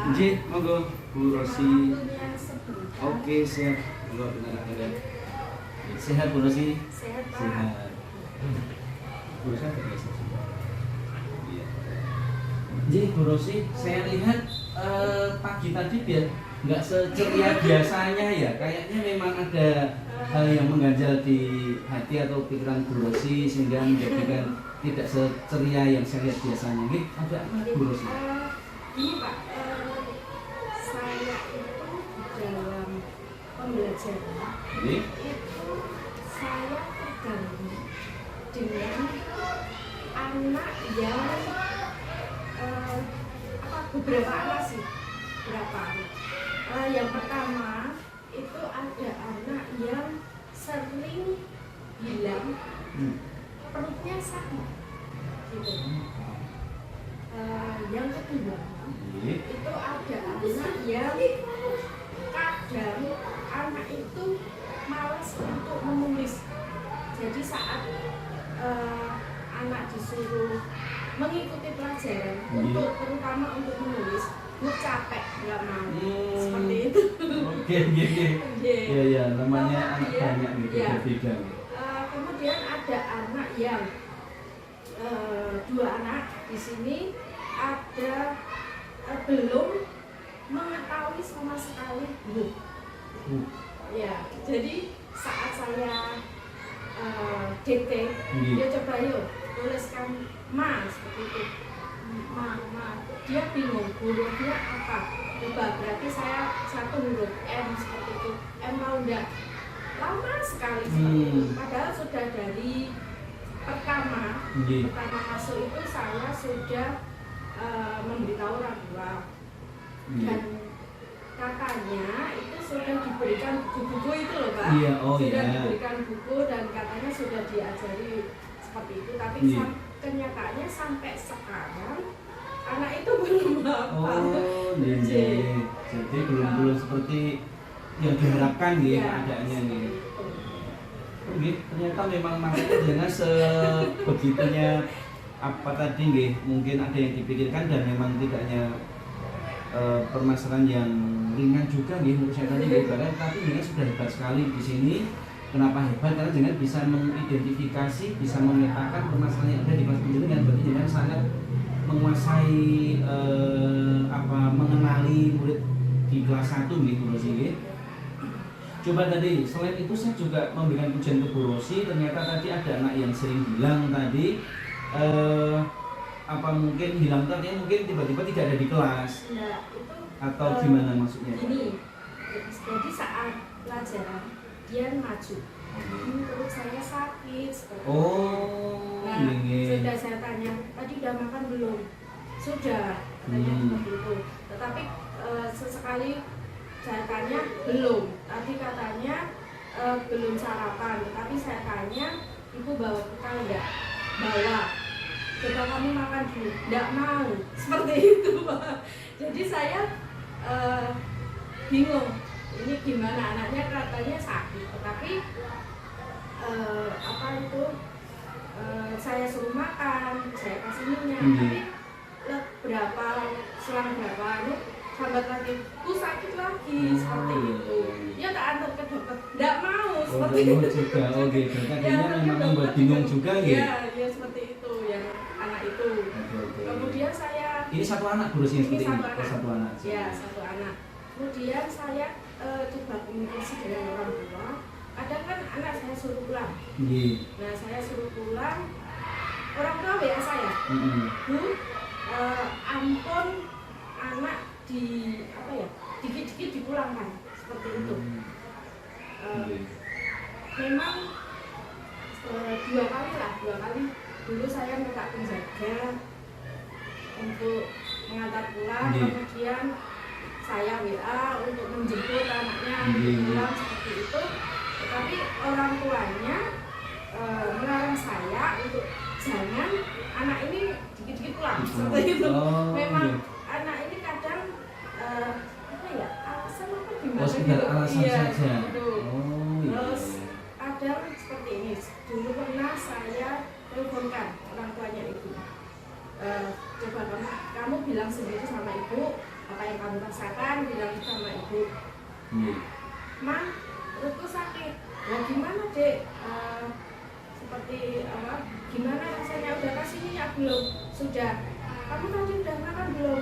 Nggih, monggo Bu Rosi. Waktunya sebentar. Oke, siap. Monggo benar-benar. Sehat Bu Rosi? Sehat, Pak. Sehat. Bu Rosi ada biasa sih. Iya. Nggih, Bu Rosi, saya lihat pagi tadi biar nggak seceria biasanya ya. Kayaknya memang ada hal yang mengganjal di hati atau pikiran Bu Rosi sehingga menjadikan tidak seceria yang saya lihat biasanya. Nggih, ada apa Bu Rosi? Ini Pak, saya itu dalam pembelajaran Nggih. itu saya terganggu dengan anak yang beberapa anak sih, berapa anak. Yang pertama itu ada anak yang sering bilang perutnya sakit, gitu. Yang kedua itu ada anak yang kadang anak itu malas untuk menulis. Jadi saat anak disuruh mengikuti pelajaran untuk terutama untuk menulis, gue capek nggak mau seperti itu. Oke. Ya ya, namanya anak banyak gitu, ya. berbeda. Kemudian ada anak yang dua anak di sini ada belum mengetahui sama sekali belum. Ya, jadi saat saya dikte, dia coba yuk tuliskan ma seperti itu. Ma, dia bingung hurufnya apa. Coba berarti saya satu huruf M seperti itu. M mau enggak? Lama sekali seperti itu. Padahal sudah dari pertama masuk itu saya sudah memberitahu orang tua dan katanya itu sudah diberikan buku-buku itu loh Pak. Sudah diberikan buku dan katanya sudah diajari seperti itu, tapi kenyataannya sampai sekarang anak itu belum hafal. Jadi belum seperti yang diharapkan gitu keadaannya nih. Ternyata memang makanya dengan sebegitunya apa tadi nggih, mungkin ada yang dipikirkan dan memang tidak hanya permasalahan yang ringan juga nggih menurut saya tadi nggih, tapi dengan sudah hebat sekali di sini. Kenapa hebat? Karena dengan bisa mengidentifikasi, bisa memetakan permasalahan yang ada di kelas pendidikan. Berarti dengan sangat menguasai mengenali murid di kelas 1 nggih Bu Rosi. Coba tadi, selain itu saya juga memberikan pujian ke Bu Rosi. Ternyata tadi ada anak yang sering bilang tadi mungkin hilang tadi mungkin tiba-tiba tidak ada di kelas. Nah, itu atau gimana maksudnya? Gini, jadi saat pelajaran dia maju. Perut saya sakit seperti sudah saya tanya, tadi udah makan belum? Sudah, katanya seperti itu. Tetapi sesekali saya tanya belum. Tadi katanya belum sarapan. Tetapi saya tanya, ibu bawa bekal enggak? Bawa. Coba kamu makan dulu. Enggak mau. Seperti itu Pak. Jadi saya bingung. Ini gimana, anaknya katanya sakit. Tetapi saya suruh makan, saya kasih minyak. Tapi selang berapa sahabat lagi, ku sakit lagi seperti itu. Ya tak antar ke dokter, tidak mau seperti itu. Juga, gitu. Tadinya memang membuat bingung juga gitu. Ya seperti itu yang anak itu. Kemudian saya ini satu anak guru sih seperti ini. Satu anak. Ya satu anak. Kemudian saya coba komunikasi dengan orang tua. Kadang kan anak saya suruh pulang. Nah saya suruh pulang, orang tua WA saya, Bu, ampun anak dikit-dikit dipulangkan seperti itu. Memang dua kali dulu saya minta penjaga untuk mengantar pulang, kemudian saya WA untuk menjemput anaknya pulang seperti itu. Tetapi orang tuanya melarang saya untuk jangan anak ini dikit-dikit pulang seperti itu. Memang anak ini kadang alasan apa gimana gitu. Alasan saja. Terus kadang seperti ini. Dulu pernah saya teleponkan orang tuanya ibu. Coba kamu bilang sendiri sama ibu, apa yang kamu rasakan, bilang sama ibu. Ma, perutku sakit. Ya gimana dek? Seperti apa? Gimana rasanya? Udah kasih minyak belum? Sudah. Kamu tadi udah makan belum?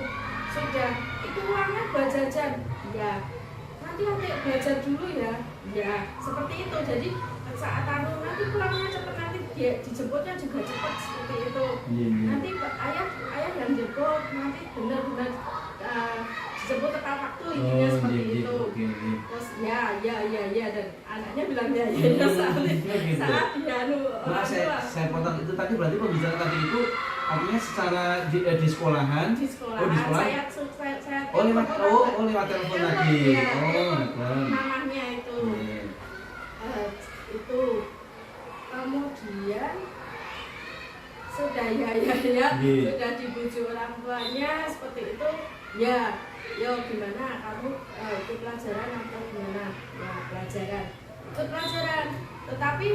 Sudah. Itu uangnya buat jajan. Ya. Nanti adik belajar dulu ya. Ya. Seperti itu. Jadi saat nanti pulangnya cepat, nanti dia dijemputnya juga cepat seperti itu. Nanti ayah yang jemput, nanti benar-benar dijemput tepat waktu intinya seperti itu. Terus ya dan anaknya bilang ya saat saya potong itu tadi, berarti pembicaraan tadi itu artinya secara di sekolahan. Di sekolahan. Saya lewat telepon lagi. Mamahnya itu. Itu kemudian sudah sudah dibujuk orang tuanya seperti itu. Ya, gimana kamu ikut pelajaran atau gimana? Ya, pelajaran. Ikut pelajaran. Tetapi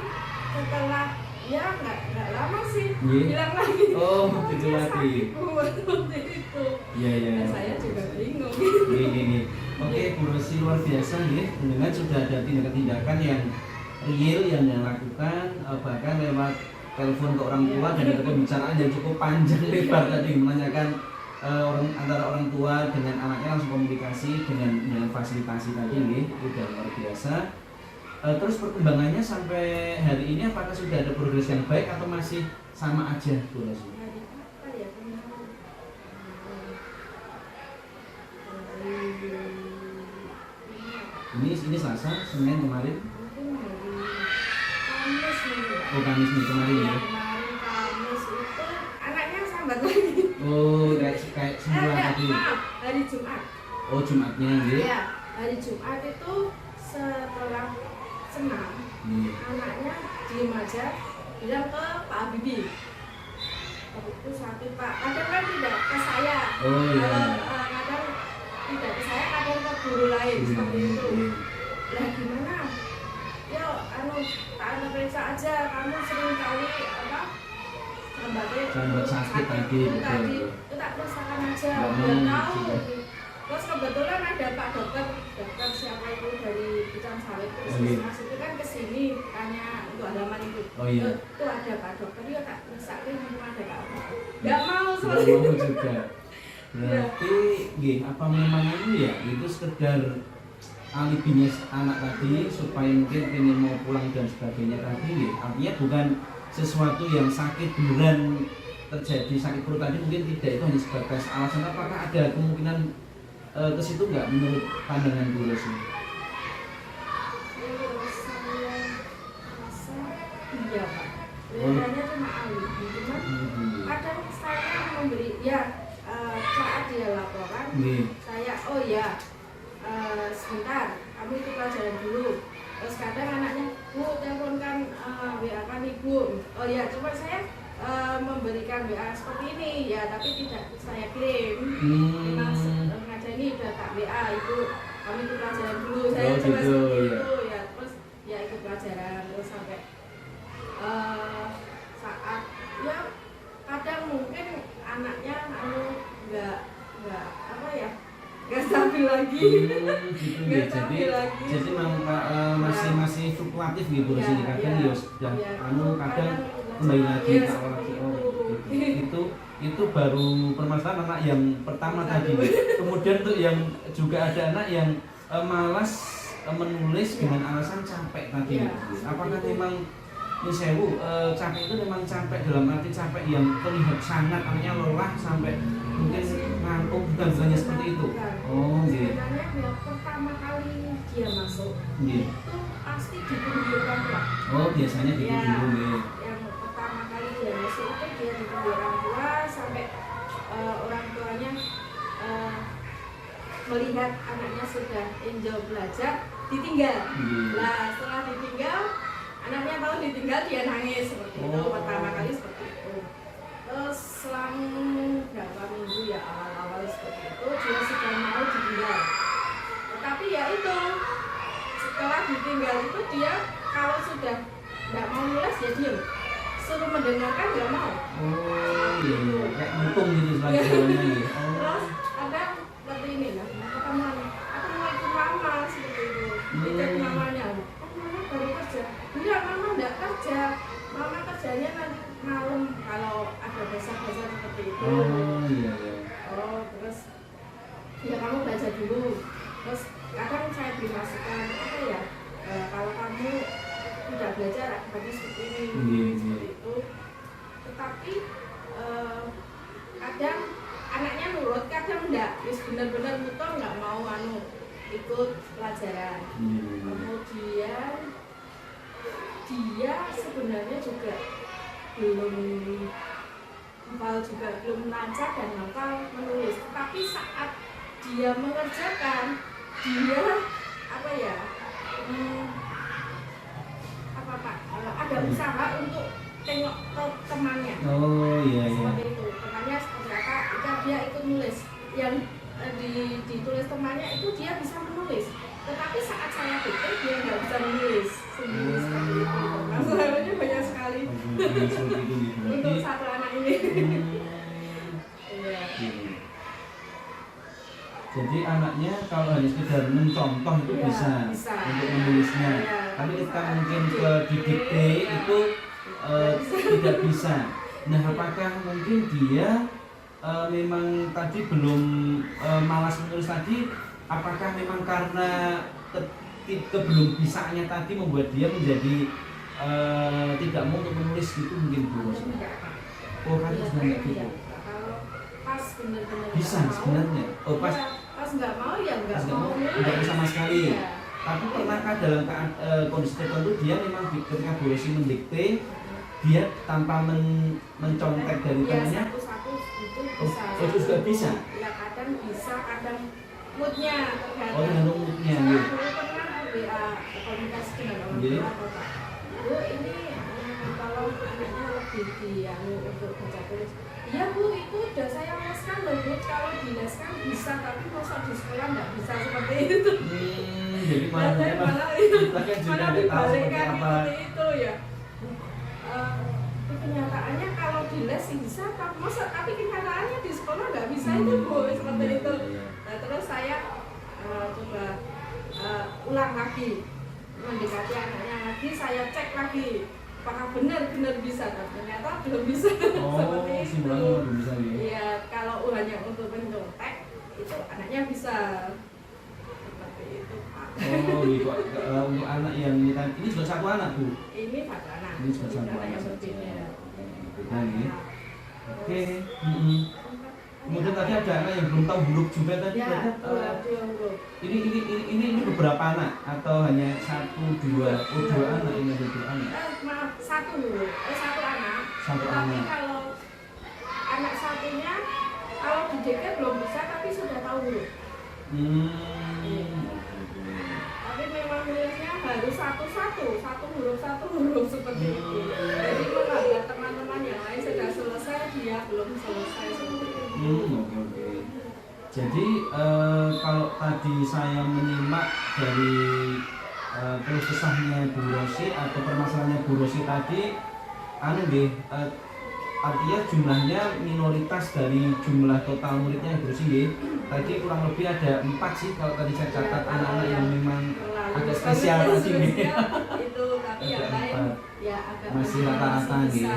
setelah ya nggak lama sih bilang lagi. Itu lagi. Seperti itu. Iya. Saya juga bingung. Gini. Oke, Bu Rosi, luar biasa nih. Dengan sudah ada tindakan-tindakan yang real yang dilakukan, bahkan lewat telepon ke orang tua dan ada pembicaraan yang cukup panjang lebar tadi menanyakan antara orang tua dengan anaknya, langsung komunikasi dengan fasilitasi tadi nih, udah luar biasa. Terus perkembangannya sampai hari ini apakah sudah ada progres yang baik atau masih sama aja, Bu Rosi? Ini Selasa, Senin kemarin. Kamis nih kemarin ya. Kemarin Kamis itu anaknya sambat lagi. Kayak semula tadi. Hari Jumat. Jumatnya gitu. Iya, hari Jumat itu setelah senam, anaknya diem aja bilang ke Pak Habibie. Itu sakit Pak. Kadang kan tidak ke saya. Kadang tidak ke saya, kadang ke guru lain seperti itu. Lah gimana? Tak periksa aja, kamu sering kali sambat sakit tadi. Itu tak periksakan aja, biar tahu. Terus kebetulan ada Pak dokter siapa itu dari Pucang Sawit, Puskesmas itu kan kesini tanya untuk halaman itu. Itu ada Pak dokter, dia tak periksa, memang ada Pak. Nggak mau juga. Berarti, apa memang itu sekedar alibinya anak tadi supaya mungkin ingin mau pulang dan sebagainya tadi, artinya bukan sesuatu yang sakit beneran terjadi sakit perut tadi, mungkin tidak, itu hanya sebatas alasan. Apakah ada kemungkinan ke situ nggak menurut pandangan Bu Rosi? Saya rasa iya Pak, kelihatannya cuma alibi, cuman kadang saya memberi saat dia laporan, saya sebentar, kamu itu pelajaran dulu. Terus kadang anaknya, Bu, teleponkan WA kan ibu. Coba saya memberikan WA seperti ini, ya tapi tidak saya kirim. Memang ngajani udah tak WA, ibu, kamu itu pelajaran dulu. Saya coba seperti itu, ya terus ya ikut pelajaran terus sampai saat kadang mungkin anaknya nggak stabil lagi. Jadi memang masih fluktuatif gitu di sini, kadang kadang kembali lagi ke awal lagi. Itu baru permasalahan anak yang pertama tadi. Kemudian tuh yang juga ada anak yang malas menulis dengan alasan capek tadi. Apakah memang sewu capek itu memang capek dalam arti capek yang terlihat sangat, artinya lelah sampai mungkin ngantuk, bukan seperti itu? Sebenarnya pertama kali dia masuk itu pasti ditunggu orang tua. Biasanya ditunggu. Yang pertama kali dia masuk itu dia ditunggu orang tua sampai orang tuanya melihat anaknya sudah enjoy belajar, ditinggal. Nah setelah ditinggal, anaknya tahu ditinggal, dia nangis seperti itu. Pertama kali seperti itu. Terus selang berapa minggu ya awal-awal seperti itu dia sudah mau ditinggal. Tetapi ya itu setelah ditinggal itu dia kalau sudah nggak mau nulis ya diam. Suruh mendengarkan nggak mau. Kayak mutung gitu selagi jalannya. Terus kadang seperti ini lah. Aku mau ikut mama seperti itu. Ikut mamanya. Mama baru kerja. Enggak, mama enggak kerja. Mama kerjanya nanti malam kalau ada besar-besar seperti itu. Oh iya. Oh, terus ya kamu belajar dulu. Terus kadang saya beri masukan apa ya? Kalau kamu tidak belajar akibatnya seperti ini, seperti itu. Tetapi kadang anaknya nurut, kadang enggak. Wis benar-benar muter nggak mau ikut pelajaran. Kemudian dia sebenarnya juga belum hafal, juga belum lancar dan hafal menulis. Tapi saat dia mengerjakan, dia apa ya? Ada usaha untuk tengok ke temannya. Oh iya. Seperti itu. Temannya seperti apa? Jika dia ikut nulis, yang ditulis temannya itu dia bisa menulis. Tetapi saat saya pikir dia nggak bisa menulis sendiri seperti itu. Masalahnya banyak sekali untuk satu anak ini. Iya. Jadi anaknya kalau hanya sekedar mencontoh itu ya, bisa untuk menulisnya. Ya, tapi ketika mungkin ke didikte itu tidak bisa. Nah, apakah mungkin dia memang tadi belum malas menulis tadi? Apakah memang karena belum bisanya tadi membuat dia menjadi tidak mau untuk menulis gitu mungkin Bu? Oh kan sebenarnya gitu. Kalau pas benar-benar bisa sebenarnya. Oh pas nggak mau ya nggak mau nggak sama sekali. Ya. Tapi pernahkah dalam kondisi tertentu dia memang ketika Bu Rosi mendikte dia tanpa mencontek dari tangannya? Satu-satu itu bisa. Oh, itu juga bisa? Ya kadang bisa, kadang moodnya tergantung. Oh, tergantung moodnya. Saya dulu pernah WA komunikasi dengan orang tua Pak. Bu, ini kalau anaknya lebih untuk baca tulis. Iya Bu, itu udah saya leskan loh Bu. Kalau dileskan bisa, tapi masa di sekolah nggak bisa seperti itu. Jadi malah dibalikkan seperti itu ya. Kenyataannya kalau di les bisa, tapi kenyataannya di sekolah nggak bisa itu Bu, seperti itu. Nah, terus saya coba ulang lagi, mendekati anaknya lagi, saya cek lagi apakah benar-benar bisa, dan ternyata belum bisa. Seperti itu. Belum bisa ya. Iya, kalau ulangnya untuk mencontek itu anaknya bisa. Seperti itu Pak. Oh gitu. Untuk anak yang ini sudah satu anak Bu? Ini satu anak. Ini sudah satu anak yang berbeda. Beda nih. Oke. Kemudian tadi ada anak yang belum tahu huruf juga tadi. Ya, dua huruf. Ini beberapa anak atau hanya satu dua? Oh, dua anak ini ada dua anak. Maaf, satu anak. Satu tapi anak. kalau anak satunya kalau di DK belum bisa tapi sudah tahu huruf. Tapi memang nulisnya harus satu huruf seperti itu. Jadi menghargai teman-teman yang lain sudah selesai, dia belum selesai seperti itu. Oke. Jadi kalau tadi saya menyimak dari keluh kesahnya Bu Rosi atau permasalahannya Bu Rosi tadi, artinya jumlahnya minoritas dari jumlah total muridnya Bu Rosi. Tadi kurang lebih ada 4 sih kalau tadi saya catat anak-anak yang memang agak spesial tadi nih. Itu tapi yang lain ya agak masih rata-rata nih.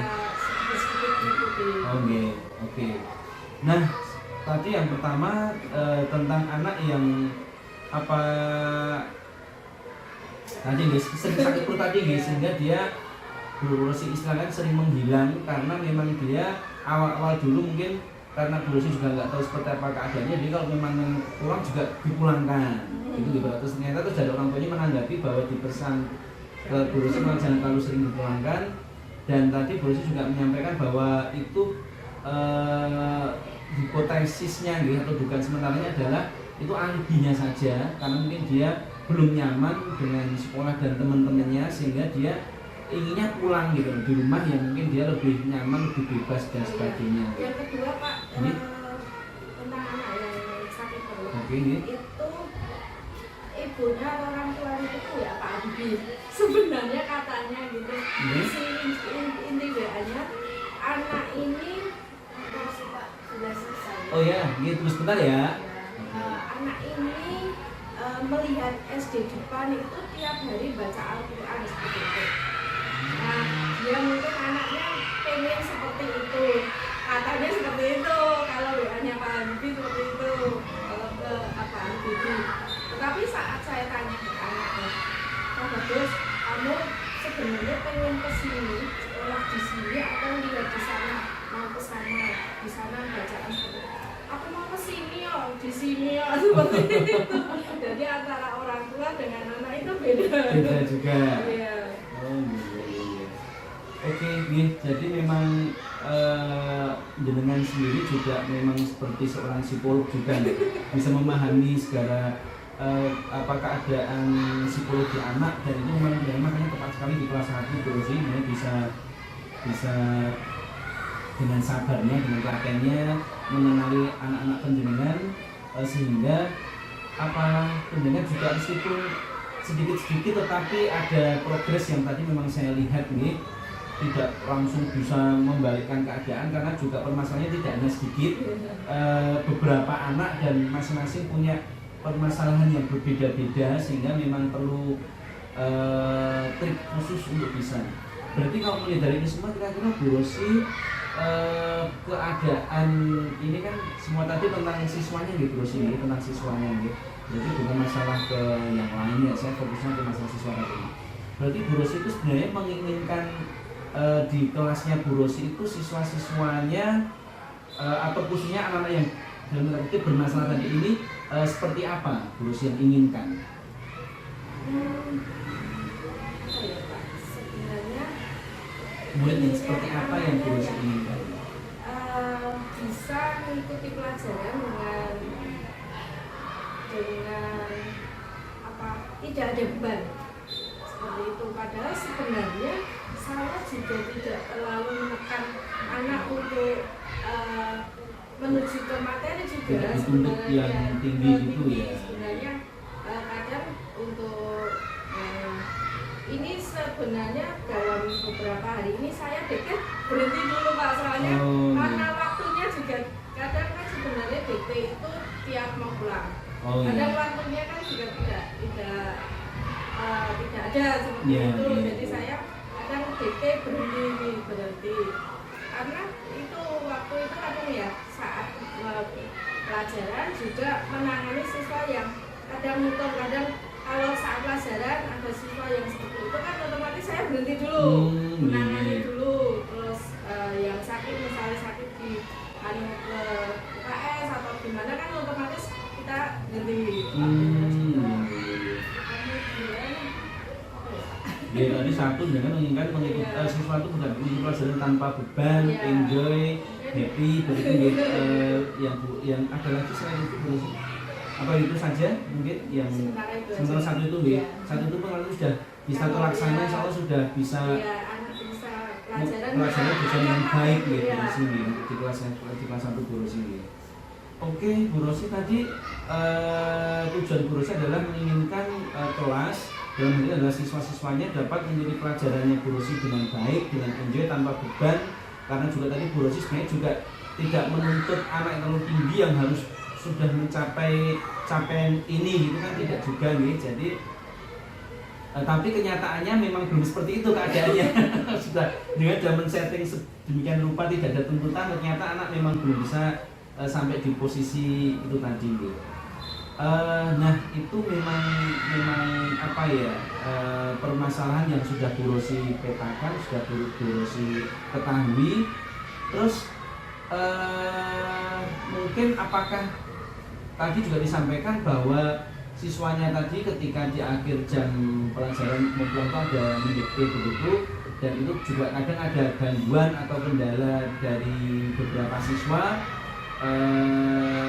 Oke. Nah, tadi yang pertama tentang anak yang apa tadi guys sering sakit perut tadi guys, sehingga dia Bu Rosi istilahnya sering menghilang karena memang dia awal-awal dulu mungkin karena Bu Rosi juga nggak tahu seperti apa keadaannya, jadi kalau memang pulang juga dipulangkan gitu. Terus ternyata terus dari orang tuanya menanggapi bahwa dipesan ke Bu Rosi jangan terlalu sering dipulangkan, dan tadi Bu Rosi juga menyampaikan bahwa itu hipotesisnya gitu, atau dugaan sementaranya adalah itu alibinya saja karena mungkin dia belum nyaman dengan sekolah dan teman-temannya sehingga dia inginnya pulang gitu di rumah yang mungkin dia lebih nyaman, lebih bebas dan sebagainya. Yang kedua Pak, tentang anak yang sakit perut. Itu ibunya atau orang tua itu ya Pak Adi. Sebenarnya katanya gitu. Inti WA-nya anak ini sudah selesai. Oh ya, gitu sebentar ya. anak ini melihat SD depan itu tiap hari baca Al-Quran seperti itu. Nah, dia mungkin anaknya pengen seperti itu, katanya seperti itu, kalau doanya Pak Habibie seperti itu, kalau ke apa Habibie. Tetapi saat saya tanya ke anaknya, Pak Bagus, kamu sebenarnya pengen ke sini, sekolah di sini atau lihat di sana, mau ke sana, di sana bacaan seperti itu. Aku mau ke sini yo, di sini yo, seperti itu. Jadi antara orang tua dengan anak itu beda. Beda juga. Iya. Oh iya. Oke, nih. Jadi memang jenengan sendiri juga memang seperti seorang psikolog juga nih. Bisa memahami segala apa keadaan psikologi anak, dan itu memang makanya tepat sekali di kelas 1 terus ini bisa dengan sabarnya, dengan telatennya mengenali anak-anak penjenengan, sehingga penjenengan juga meskipun sedikit-sedikit tetapi ada progres yang tadi memang saya lihat nih, tidak langsung bisa membalikkan keadaan karena juga permasalahannya tidak hanya sedikit, beberapa anak dan masing-masing punya permasalahan yang berbeda-beda sehingga memang perlu trik khusus untuk bisa. Berarti kalau melihat dari ini semua, kira-kira Bu Rosi keadaan ini kan semua tadi tentang siswanya gitu, Bu Rosi, tentang siswanya gitu. Jadi bukan masalah ke yang lainnya, saya fokusnya ke masalah siswa tadi. Berarti Bu Rosi itu sebenarnya menginginkan di kelasnya Bu Rosi itu siswa-siswanya atau khususnya anak-anak yang dalam tanda kutip bermasalah tadi ini seperti apa Bu Rosi yang inginkan? Murid yang seperti apa yang Bu Rosi inginkan? Bisa mengikuti pelajaran dengan apa, tidak ada beban seperti itu. Padahal sebenarnya saya juga tidak terlalu menekan anak untuk menuju ke materi juga, sebenarnya yang tinggi gitu ya. Sebenarnya kadang untuk ini sebenarnya dalam beberapa hari ini saya deket berhenti dulu Pak, soalnya karena waktunya juga kadang kan sebenarnya DT itu tiap mau pulang. Kadang waktunya kan juga tidak ada seperti itu. Jadi saya kadang DT berhenti karena itu waktu itu kadang ya saat pelajaran juga menangani siswa yang kadang muter, kadang kalau saat pelajaran ada siswa yang seperti itu kan otomatis saya berhenti dulu, menangani dulu. Terus yang sakit misalnya sakit di ke UKS atau gimana kan otomatis kita berhenti. Ya tadi satu dengan menginginkan mengikuti siswa itu bukan mengikuti pelajaran tanpa beban, enjoy, happy, begitu yang ada lagi selain itu Bu Rosi. Apa itu saja mungkin yang sementara satu itu ya. Satu itu pengalaman sudah bisa terlaksana, insya Allah sudah bisa pelajaran bisa dengan baik gitu di sini di kelas 1 Bu Rosi ini. Oke Bu Rosi, tadi tujuan Bu Rosi adalah menginginkan kelas dalam hal ini adalah siswa-siswanya dapat mengikuti pelajarannya Bu Rosi dengan baik, dengan enjoy, tanpa beban. Karena juga tadi Bu Rosi sebenarnya juga tidak menuntut anak yang terlalu tinggi yang harus sudah mencapai capaian ini gitu kan, tidak juga nih. Jadi tapi kenyataannya memang belum seperti itu keadaannya. Sudah dengan zaman setting sedemikian rupa tidak ada tuntutan, ternyata anak memang belum bisa sampai di posisi itu tadi gitu. Nah itu memang apa ya, permasalahan yang sudah Bu Rosi petakan, sudah Bu Rosi ketahui. Terus mungkin apakah tadi juga disampaikan bahwa siswanya tadi ketika di akhir jam pelajaran mau pulang itu ada mendikte begitu, dan itu juga kadang ada gangguan atau kendala dari beberapa siswa,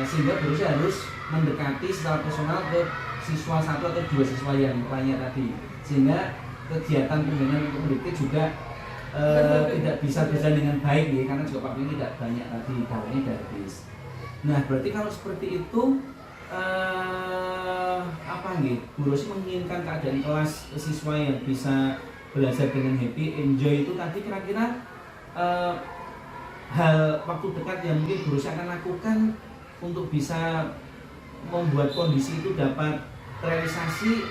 sehingga harus mendekati secara personal ke siswa satu atau dua siswa yang lainnya tadi, sehingga kegiatan pembinaan untuk mendikte juga tidak bisa berjalan dengan baik ya, karena juga waktunya tidak banyak tadi, waktunya tidak habis. Nah berarti kalau seperti itu apa nih, Bu Rosi menginginkan keadaan kelas siswa yang bisa belajar dengan happy, enjoy itu tadi kira-kira hal waktu dekat yang mungkin Bu Rosi akan lakukan untuk bisa membuat kondisi itu dapat terrealisasi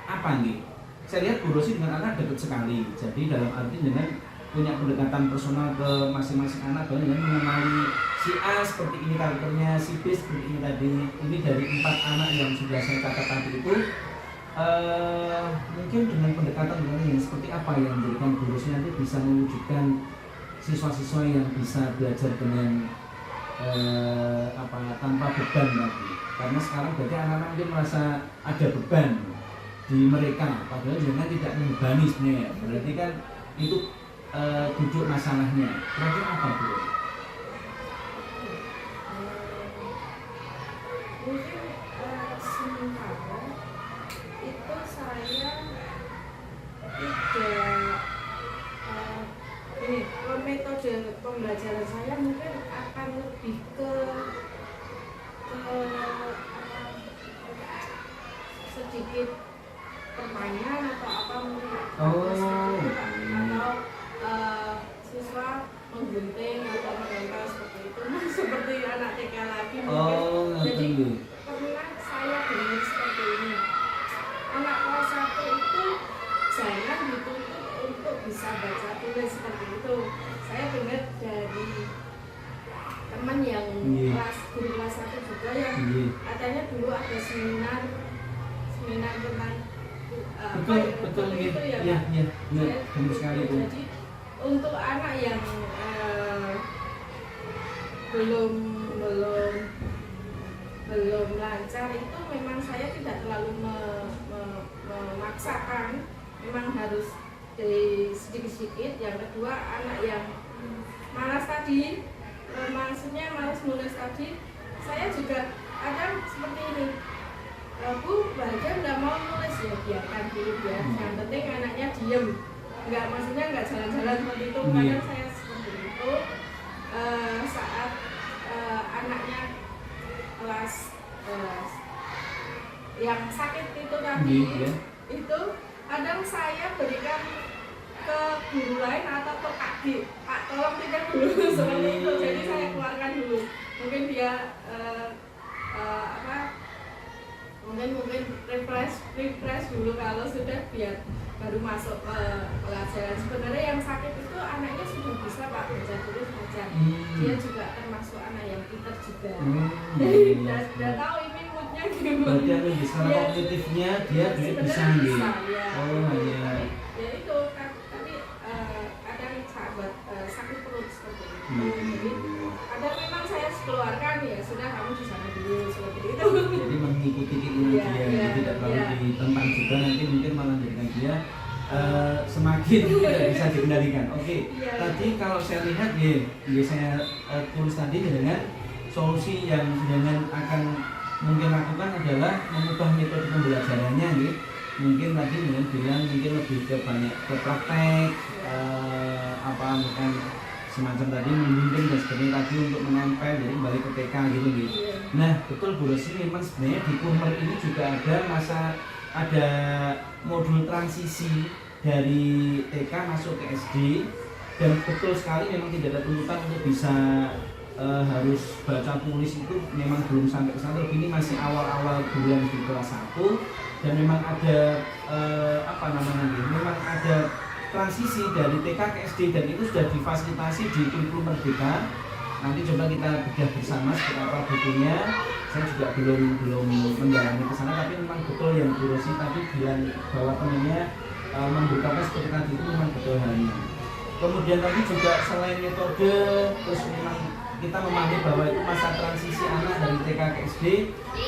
apa nih? Saya lihat Bu Rosi dengan anak dekat sekali. Jadi dalam arti dengan punya pendekatan personal ke masing-masing anak, dengan mengenali si A seperti ini karakternya, si B seperti ini tadi. Ini dari 4 anak yang sudah saya catat tadi itu, mungkin dengan pendekatan yang seperti apa yang menjadikan Bu Rosi nanti bisa mewujudkan siswa-siswa yang bisa belajar dengan tanpa beban lagi. Karena sekarang berarti anak-anak mungkin merasa ada beban di mereka, padahal jangan tidak membebani sebenarnya. Berarti kan itu duduk masalahnya. Kira-kira apa Bu? Mungkin sementara itu saya tidak ini metode pembelajaran saya mungkin akan lebih ke sedikit permainan atau apa mungkin atau siswa menggunting atau menempel seperti itu seperti anak TK lagi mungkin. Jadi pernah saya dengar seperti ini, anak kelas 1 itu jangan dituntut untuk bisa baca tulis seperti itu. Saya dengar dari teman yang guru kelas 1 juga yang katanya dulu ada seminar tentang betul itu ya, benar sekali Bu. Jadi untuk anak yang belum lancar itu memang saya tidak terlalu memaksakan, memang harus dari sedikit-sedikit. Yang kedua, anak yang malas tadi, maksudnya malas nulis tadi, saya juga kadang seperti ini, Bu, bahagia nggak mau nulis, ya biarkan dulu ya. Yang penting anaknya diem, maksudnya nggak jalan-jalan seperti itu. Kadang saya seperti itu saat anaknya kelas yang sakit itu tadi, itu kadang saya berikan ke guru lain atau ke Pak D, Pak tolong tidak dulu seperti itu. Jadi saya keluarkan dulu, mungkin dia mungkin refresh dulu, kalau sudah biar baru masuk ke pelajaran. Sebenarnya yang sakit itu anaknya sudah bisa Pak baca tulis baca, dia juga termasuk anak yang pintar juga. Jadi sudah tahu ini moodnya gimana. Berarti secara kognitifnya dia bisa nih. Ya itu tapi kadang sahabat sakit perut seperti itu. Jadi kadang memang saya keluarkan, ya sudah kamu di sana dulu seperti itu. Jadi mengikuti keinginan dia, tidak terlalu ditentang juga, nanti mungkin malah menjadikan dia semakin tidak bisa dikendalikan. Tadi kalau saya lihat saya tulis tadi dengan solusi yang dengan akan mungkin lakukan adalah mengubah metode pembelajarannya mungkin tadi dengan bilang mungkin lebih ke banyak ke praktek, mungkin semacam tadi membimbing dan sebagainya tadi untuk menempel, jadi kembali ke TK gitu. Nah betul Bu Rosi, memang sebenarnya di Kummer ini juga ada modul transisi dari TK masuk ke SD, dan betul sekali memang tidak ada tuntutan untuk bisa harus baca tulis, itu memang belum sampai ke sana. Ini masih awal-awal bulan di kelas 1, dan memang ada memang ada transisi dari TK ke SD, dan itu sudah difasilitasi di kurikulum Merdeka. Nanti coba kita bedah bersama seperti apa bukunya. Saya juga belum mendalami ke sana, tapi memang betul yang Bu Rosi tadi bilang bahwa temannya membukakan seperti tadi itu memang betul halnya. Kemudian tadi juga selain metode, terus memang kita memahami bahwa itu masa transisi anak dari TK ke SD,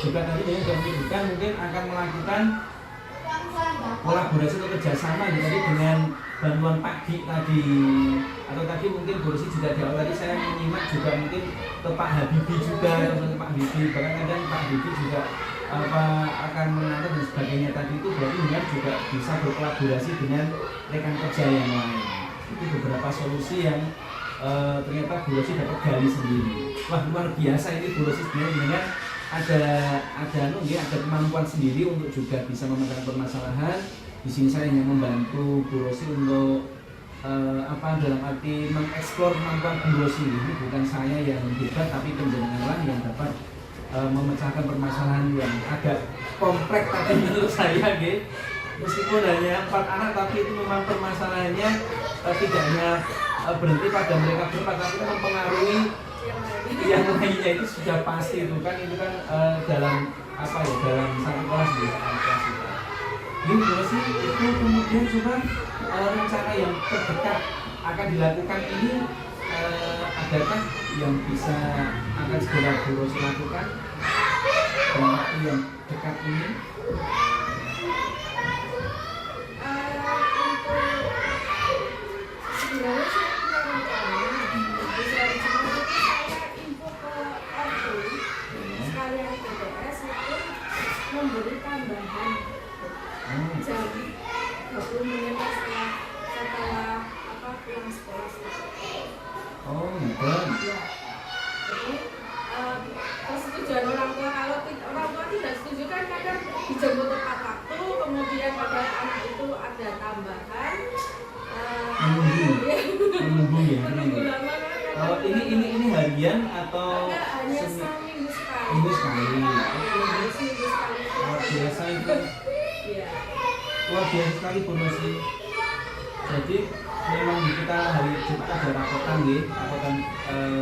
juga tadi dengan pendidikan mungkin akan melakukan kolaborasi atau kerjasama tadi dengan bantuan Pak Dik tadi, atau tadi mungkin Bu Rosi juga di awal tadi saya menyimak juga mungkin ke Pak Habibie juga, atau ke Pak Habibie, bahkan kadang Pak Habibie juga akan mengatur dan sebagainya tadi. Itu berarti juga bisa berkolaborasi dengan rekan kerja yang lain. Itu beberapa solusi yang ternyata Bu Rosi dapat gali sendiri. Wah, luar biasa ini Bu Rosi sebenarnya ada kemampuan sendiri untuk juga bisa memecahkan permasalahan. Di sini saya hanya membantu Bu Rosi untuk dalam arti mengeksplor kemampuan Bu Rosi. Ini bukan saya yang hebat, tapi penjenenganlah yang dapat memecahkan permasalahan yang agak kompleks tadi menurut saya nggih. Meskipun hanya 4 anak tapi itu memang permasalahannya tidak hanya berhenti pada mereka berempat tapi kan mempengaruhi yang lainnya, itu sudah pasti itu kan dalam apa ya, dalam satu kelas di kelas kita. Ini terus sih itu kemudian coba rencana yang terdekat akan dilakukan ini adakah yang bisa akan segera Bu Rosi lakukan dalam waktu yang dekat ini? Sebenarnya sih punya rencana. Saya info ke RT sekalian TPS itu memberi tambahan jam 20 menit setelah pulang sekolah. Oh, betul. Ya. Jadi persetujuan orang tua, kalau orang tua tidak setuju kan kadang dijemput tepat waktu, kemudian pada anak itu ada tambahan. Menunggu lama kan? Oh, ini harian atau hanya seminggu sekali. Seminggu sekali. Seminggu sekali. Luar biasa itu. Iya. Luar biasa sekali Bu Rosi. Jadi memang kita hari Jumat ada rapotan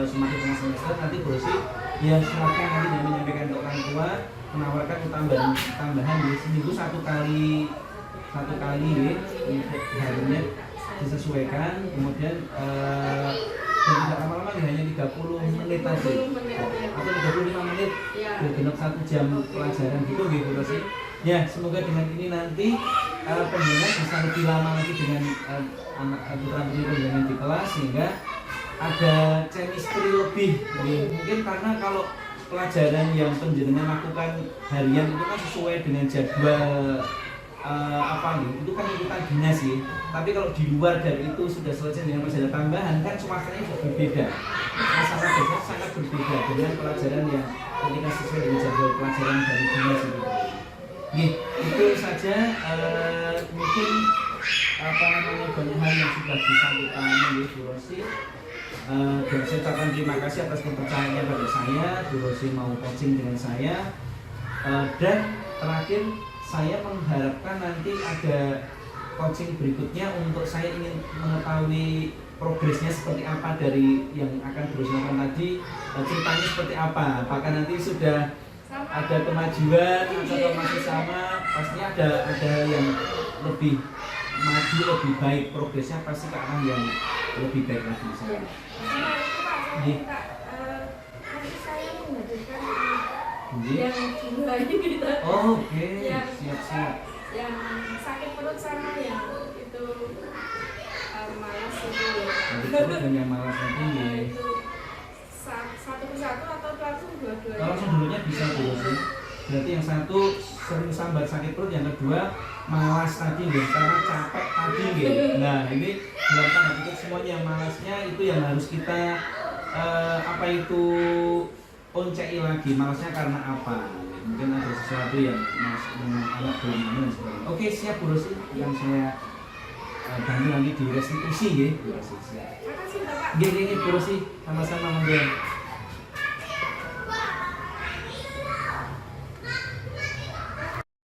semakin tengah semester, nanti Bu Rosi ya silakan nanti dia menyampaikan ke orang tua, menawarkan tambahan di seminggu satu kali untuk harinya disesuaikan, kemudian dan tidak lama-lama hanya 30 menit aja atau 35 menit genap 1 jam pelajaran gitu Bu Rosi. Ya, semoga dengan ini nanti pendengar bisa lebih lama lagi dengan anak putra-putri pendengar di kelas sehingga ada chemistry lebih. Mungkin karena kalau pelajaran yang penjenengan lakukan harian itu kan sesuai dengan jadwal itu kan ikutan dinas sih. Tapi kalau di luar dari itu sudah selesai dengan pelajaran tambahan kan suasananya sudah berbeda. Masalah dasar sangat berbeda dengan pelajaran yang ketika sesuai dengan jadwal pelajaran dari dinas itu. Itu saja mungkin banyak hal yang sudah disampaikan oleh Bu Rosi. Dan saya ucapkan terima kasih atas kepercayaannya pada saya. Bu Rosi mau coaching dengan saya. Dan terakhir saya mengharapkan nanti ada coaching berikutnya untuk saya ingin mengetahui progresnya seperti apa dari yang akan Bu Rosi lakukan tadi, ceritanya seperti apa. Apakah nanti sudah ada kemajuan atau masih sama, pastinya ada yang lebih maju, lebih baik, progresnya pasti ke arah yang lebih baik lagi. Sama itu Pak, saya minta nanti saya menghadirkan yang dua ini kita. Oh, oke. Siap. Yang sakit perut sama yang itu malas itu. Sakit perut dan yang malas itu Itu satu persatu atau langsung dua-duanya? Langsung dulunya bisa Bu Rosi. Berarti yang satu sering sambat sakit perut, yang kedua malas tadi karena capek tadi Nah, ini dalam tanda petik semuanya yang malasnya itu yang harus kita oncei lagi, malasnya karena apa? Mungkin ada sesuatu yang anak belum dan sebagainya. Oke, siap Bu Rosi, yang saya bantu nanti di restitusi Bu Rosi. Siap. Makasih Bapak. Bu Rosi, sama-sama monggo.